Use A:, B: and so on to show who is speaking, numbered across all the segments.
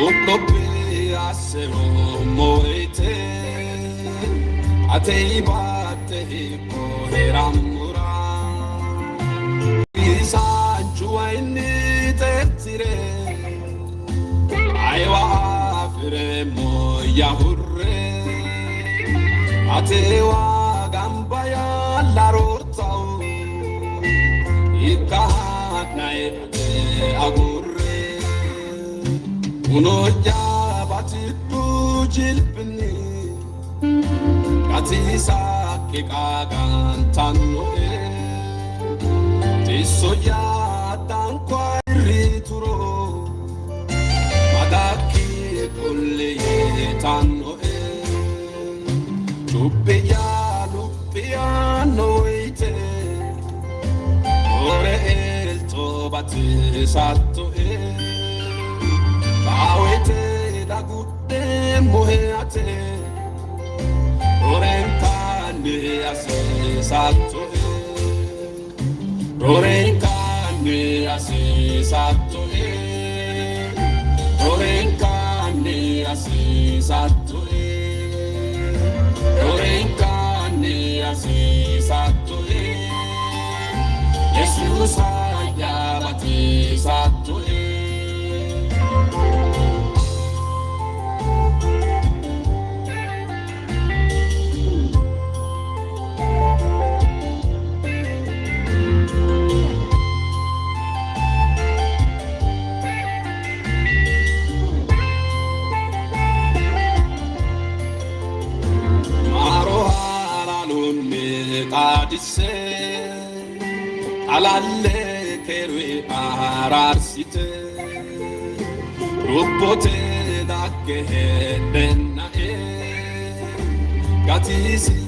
A: Utopi asero moite Atei bate koheramura Isa juaini tetire Aiwa fire moya hurre Atewa gambaya larortau Ikahanae agurre Unoja batitu jilpini Katisa kekagantanoe Tisoya tankwa rituro Madaki kulle tanoe Lupeya noite Ore el tobatesatoe Awete da gutte moheate Orenkane asesato Orenkane asesato Orenkane asesato Orenkane asesato Jesus ayabate sato Adise alalle kerwe ararsite rupote dakke henna gatisi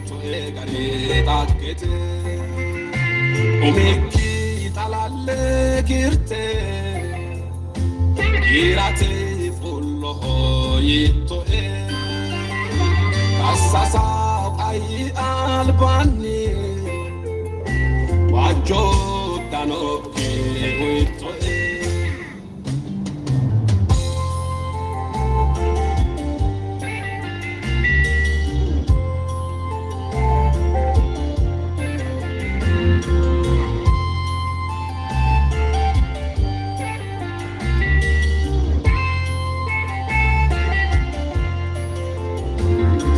A: to gare dakkete umiki talalle kirte girate fullo yito asasa ai albani wajo tanoke wito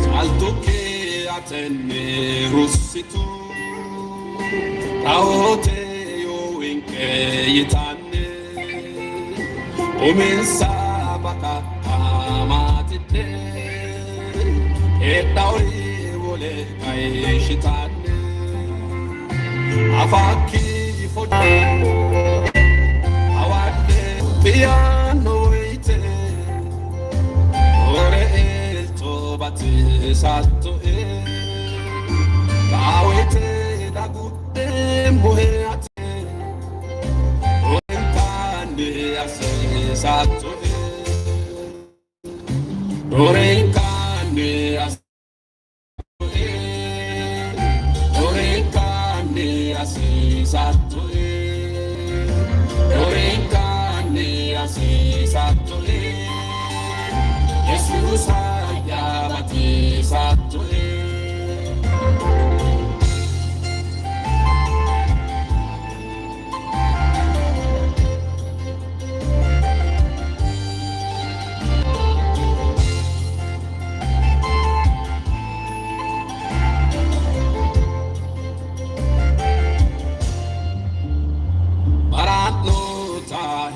A: salto che atenne russitu Aote yo inke yitane Omen sabaka amatite Edauri wole kai shitane Afaki fode Awade piano ite Ore el tobate sato Awete da gutte moheate Orenkane asesato Orenkane asesato Orenkane asesato Orenkane asesato Jesus ayabate sato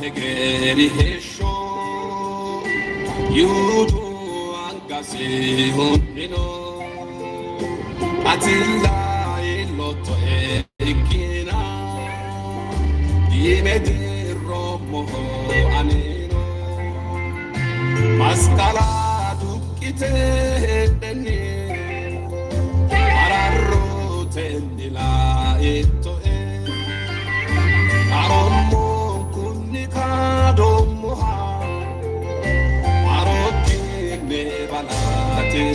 A: Hegeri hesho yudu angasi honino atilla iloto ekina dimedi romo anino maskala dukite deni ararro tendila ito aromo Domoha Maroki ne balate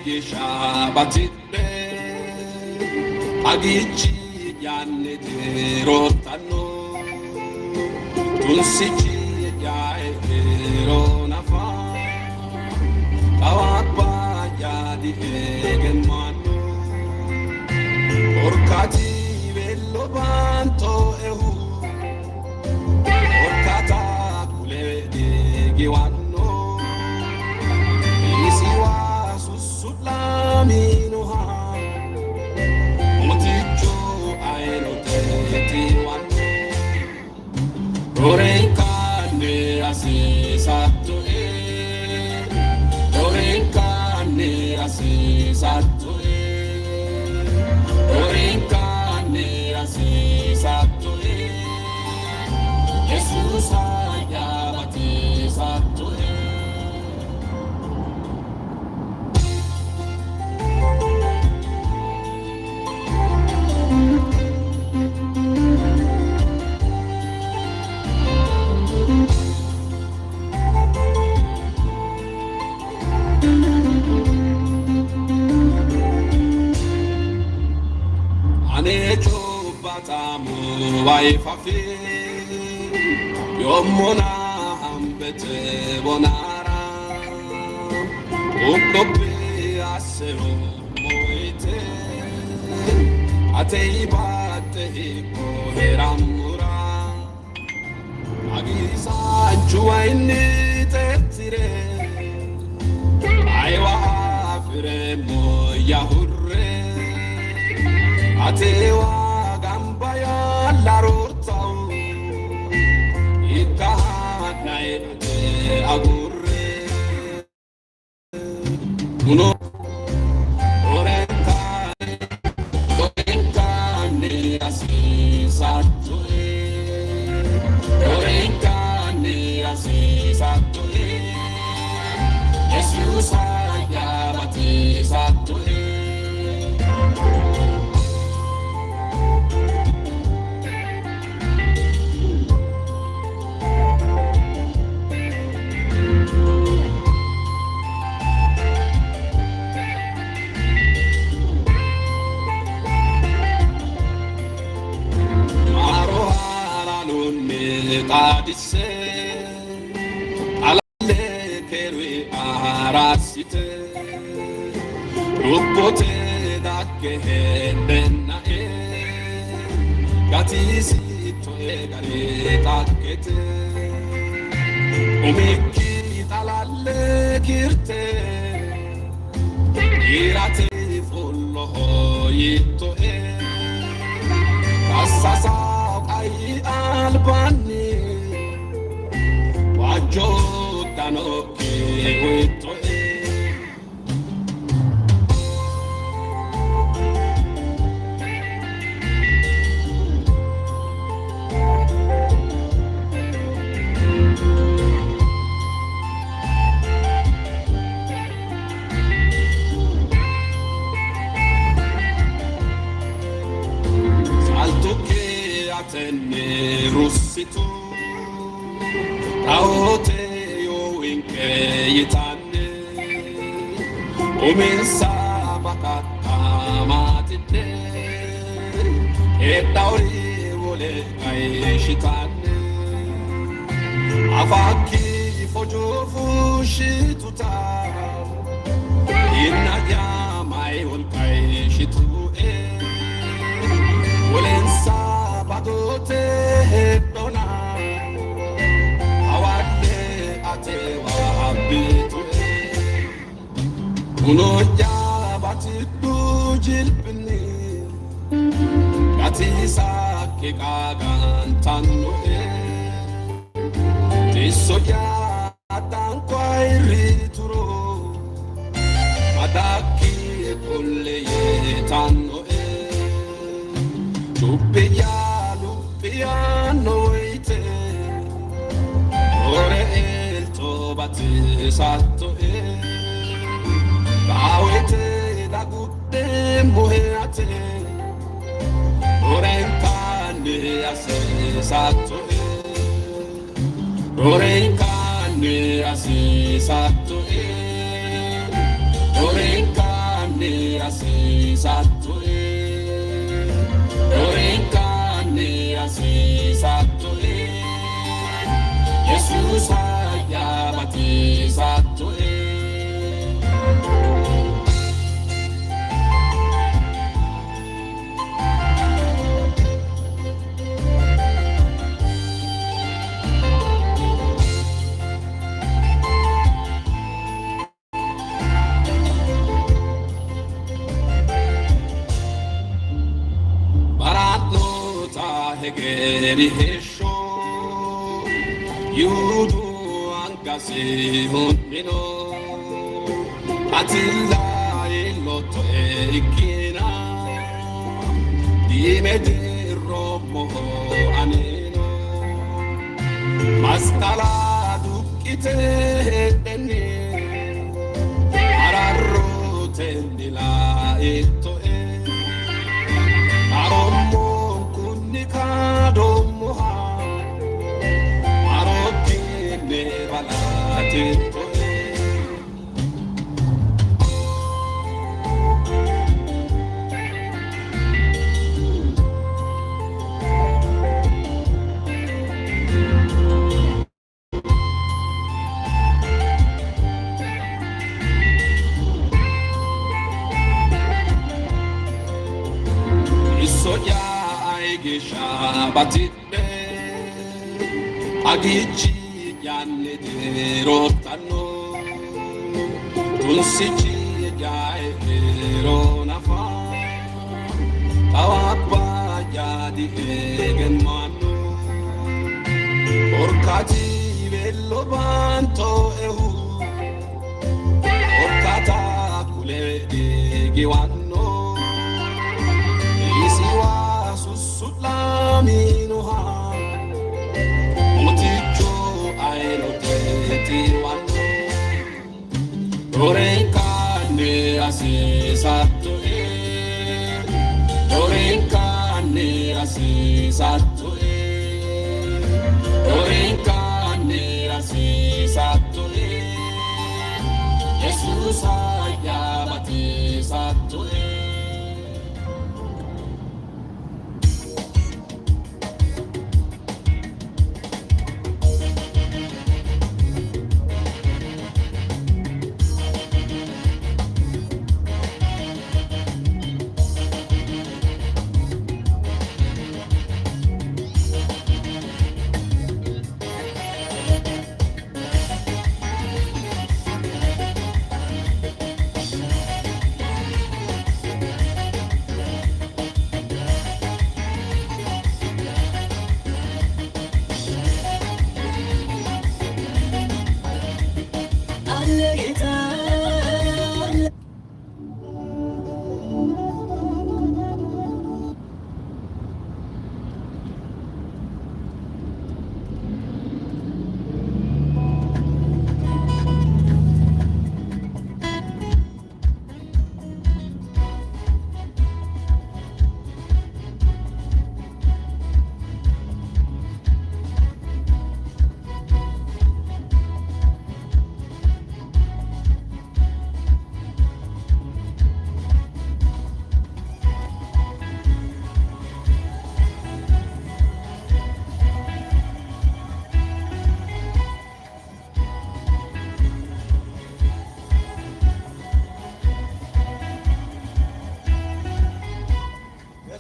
A: gishabatidde agichi yanne dirottanno tunsichi yaero nafa tawakba jadi egenmanno orkati bello banto ehu orkata kule giwanno isiwa susulaminoha moticho aeno tetiwanno Orenkane asisato Orenkane asisato Orenkane asisato Jesus ayabate sato Batamu waifafi yomona ambete bonara ukdobe asero moite ateibate koheramura agisa chuaini tetire aiwa fire moyahurre atewa gambaya larortau ikahanae agurre uno orenkane asisato orenkane asisato Jesus ayabate sato Tadise alalle kerwe arasite rupote dakke henna gatisi toe gare takkete umikki talalle kirte irate fullo yitto kasasa ai albani Jotano che vuoi Salto che a te ne russito Aote yo inke yitane Uminsa bakata matite Etauri vole kai shitane Afaki fojo fushituta Inna yamai ol kai shitu Ulensa badote dona Uno jabati dujilpini Gati sake kagantanno Tiso ya tankwa irituro Adaki kulle yetanno Lupe ya no ite Ore el tobati sato Bawete da gutte muheate Orenkane asisato Orenkane asisato Orenkane asiisatue Dorinkanni asiisatue Yesus ayabatisatue Hegeri hesho yudu angasi hundino atilla iloto ekina dimedi romo anino mastala dukite hedeni ararro tendila ito aromo Kadomuha Marokine balatito Isoya Shabbatite Agici yanne derotano Tunsici yae nafa Tawakba yadi egen manu Orkati bello banto ehu Orkata kule giwanno Isiwa Sutlaminoha Moticho aeroteti wano Dorenkane asisato Dorenkane asisato Dorenkane asisato Jesus ayabatisato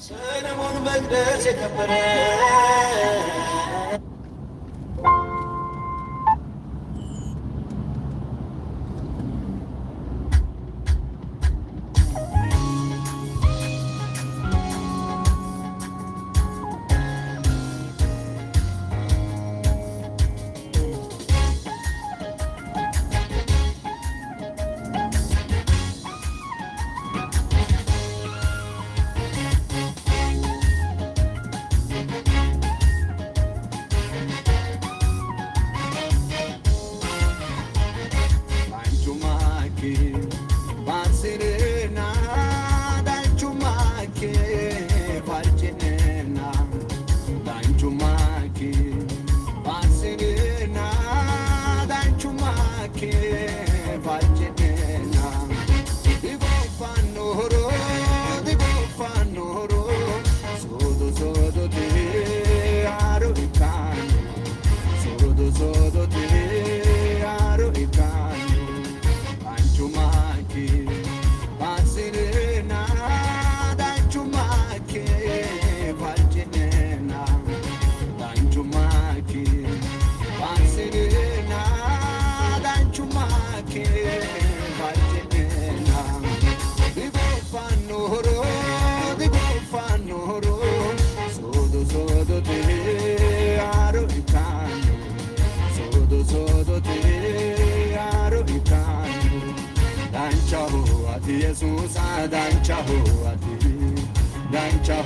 A: Solomon Magdas yakapare
B: dancha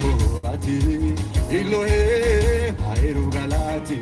B: ho'ati Elohee baay'eeru galaati.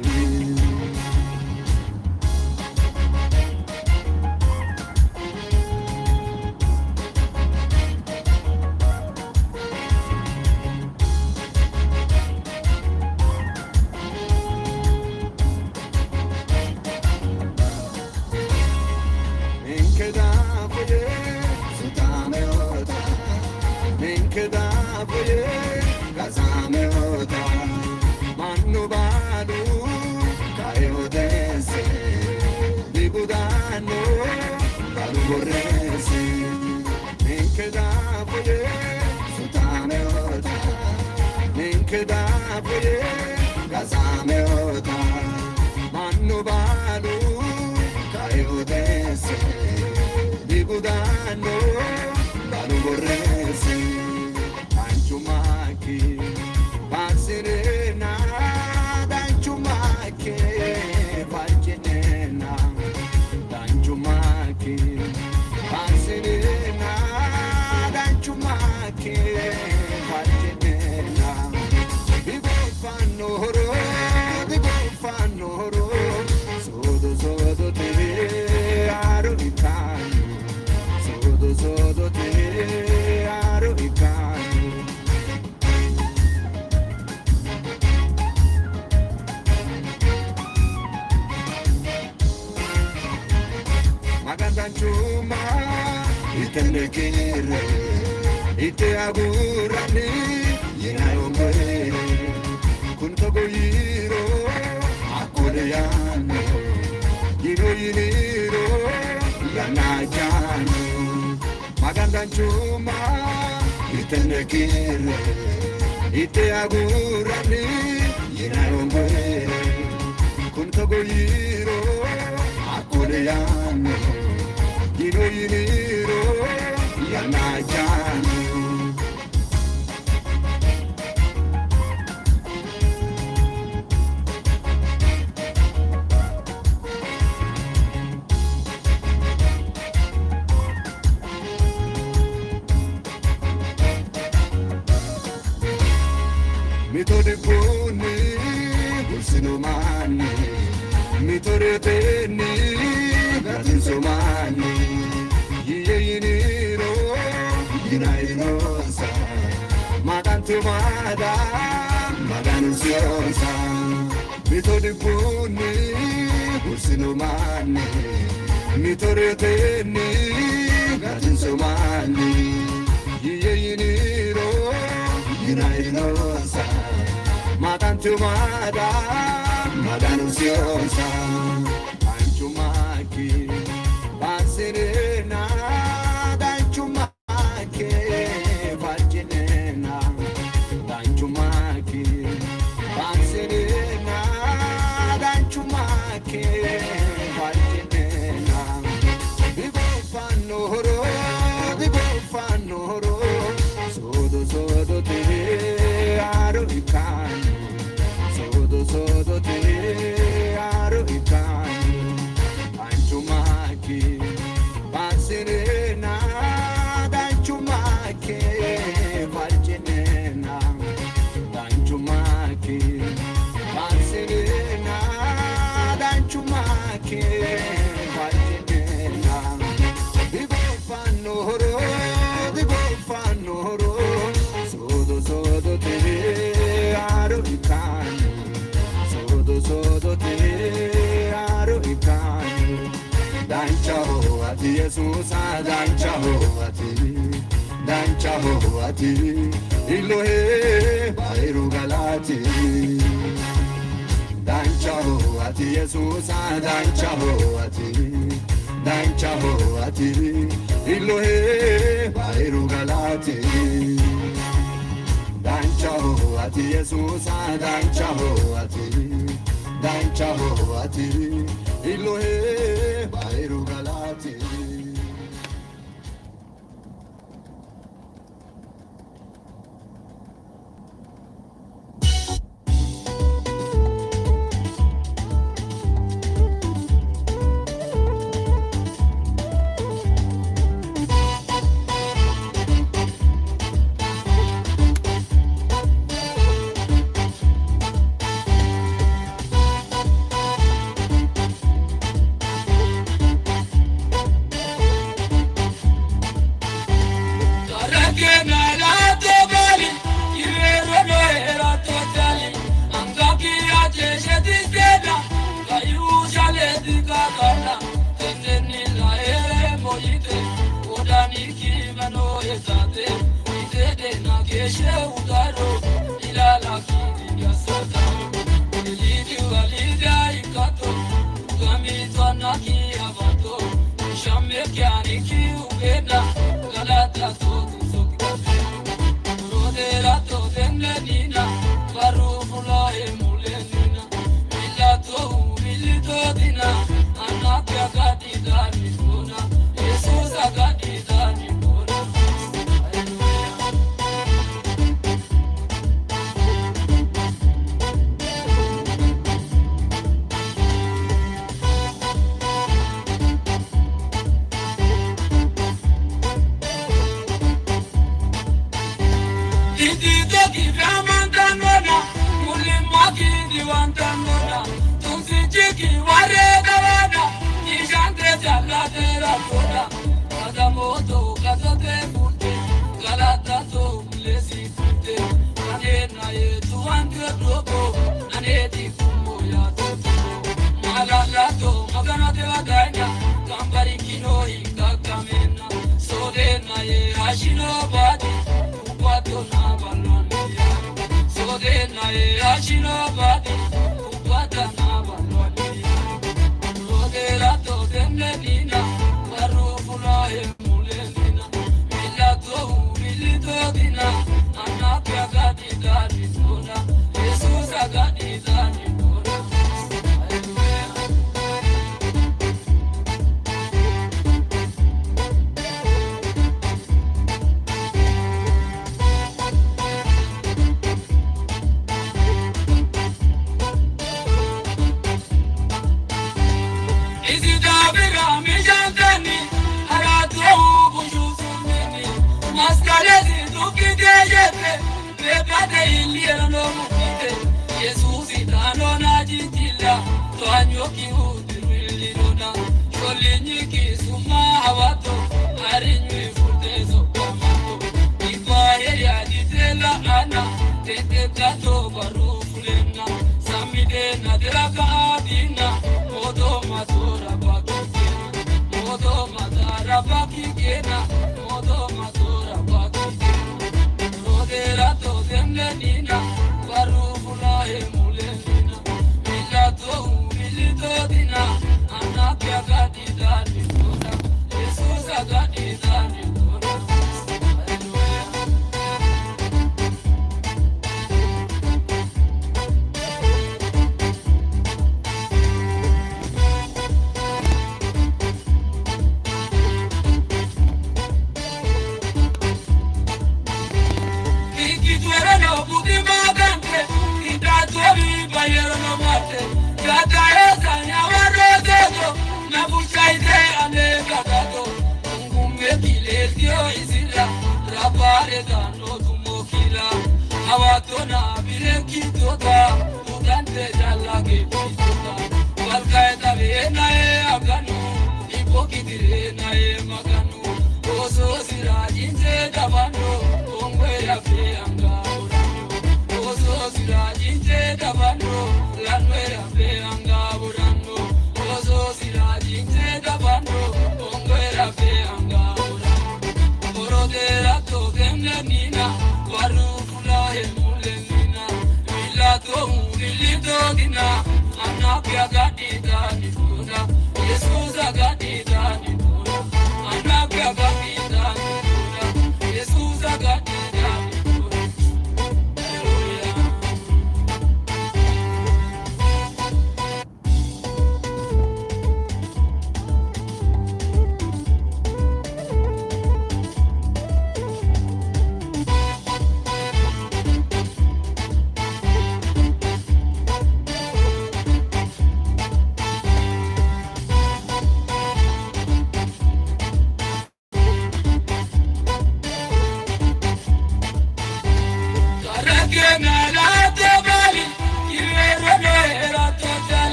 B: Ite agurani yinayongwe kuntogo yiro akodeyano yiro yiniro yanajano maganda chuma itenekire ite agurani yinayongwe kuntogo yiro akodeyano yiro yiniro yanajano Mitore poni ulsinomani mitore teni gatinsomani yeyiniro yinainosa magantumada maganusiosa mitore poni ulsinomani mitore teni gatinsomani yeyiniro yinainosa magantumada maganusiosa anchumaki basirena danchumaki vajinena danchumaki basirena danchumaki vajinena digo fanoro sodo te aro ikani sodo te aro ikani anchumaki basirena danchumaki varjenena danchumaki basirena danchumaki varjenena digo fanoro sodo te aro ikani sodo te aro ikani dancha ho'ati Yesusa dancha ho'ati Elohee baay'eeru galaati dancha ho'ati Yesusa dancha ho'ati Elohee baay'eeru galaati dancha ho'ati Yesusa dancha ho'ati Elohee baay'eeru galaati.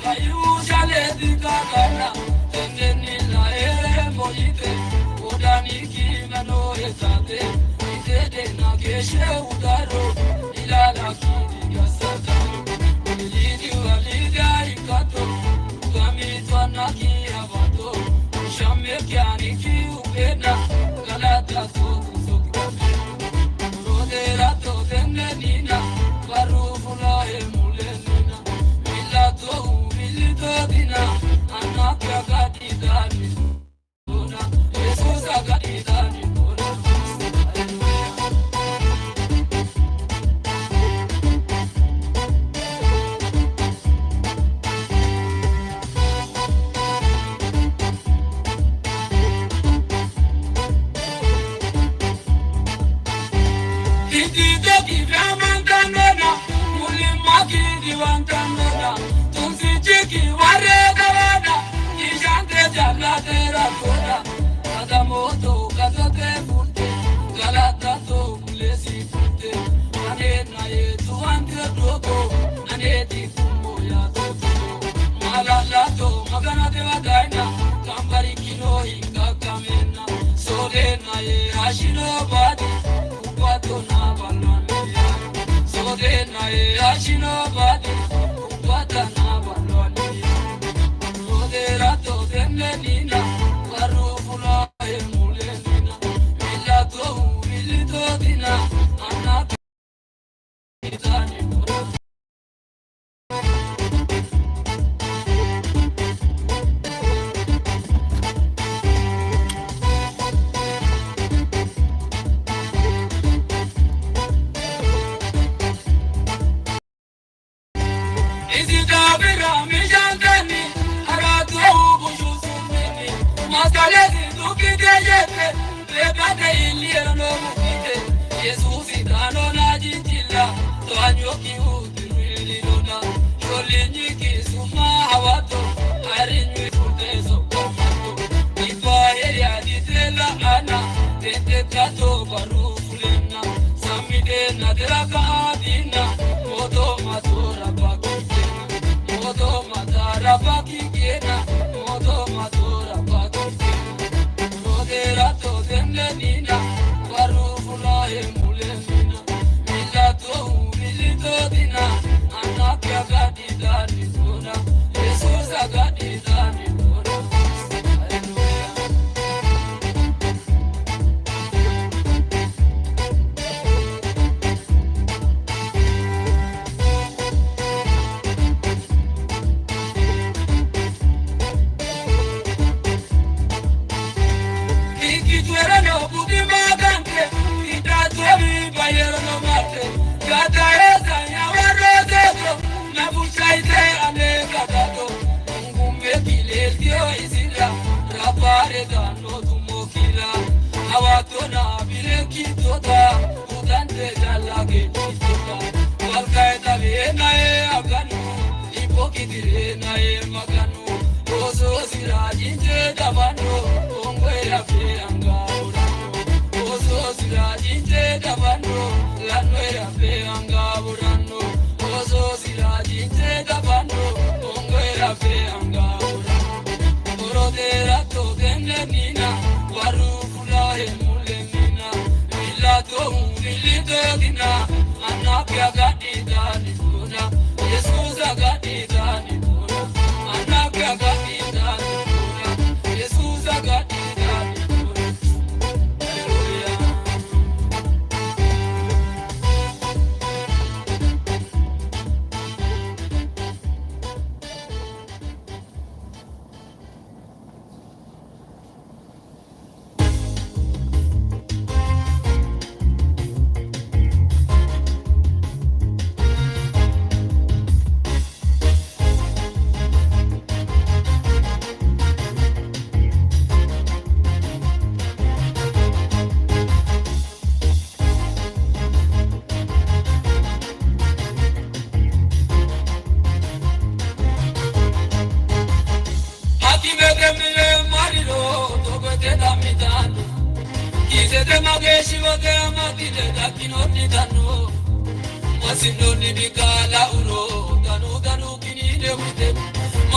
C: Ayushale di kakana, tengeni la ere moji
A: fute Odani kima no etate Itede na keshe udaro Ilala kini gasataro Ilidi waliga ikato Ugamitwa na kiavato Shame kiani ki upena Galata sotu sokame Roderato tenne nina Barufula emulenina Milato milito dina Anakya gadidani Dona Jesus gadidani Dona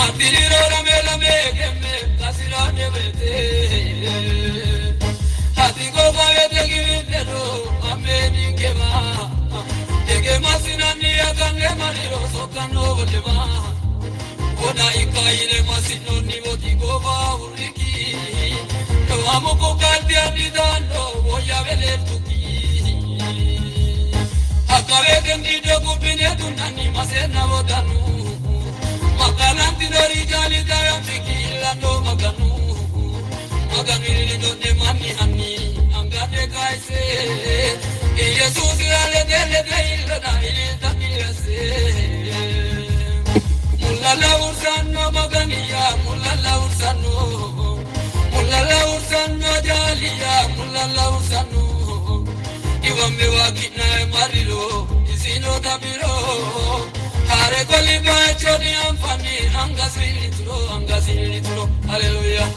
A: Matiriro ramela megeme kasirane vete. Hati ko vayete givindero ameni kema. Ege masinani akange maniro sokano volema. Ona ikaile masino ni voti gova uriki. No amo ko kalti anidano voya vele tuki. Akawe kendi dogu pine tunani masena vodanu. Makalanti dori jali kaya fikila no maganu. Maganu ili donde mani hani angade kaise. Jesus ale dele deila na ili takirase. Mulala ursano maganiya mulala ursano. Mulala ursano jaliya mulala ursano. Iwambe wakina marilo isino tabiro. Hare koli ba chodi amfani anga siri tro hallelujah.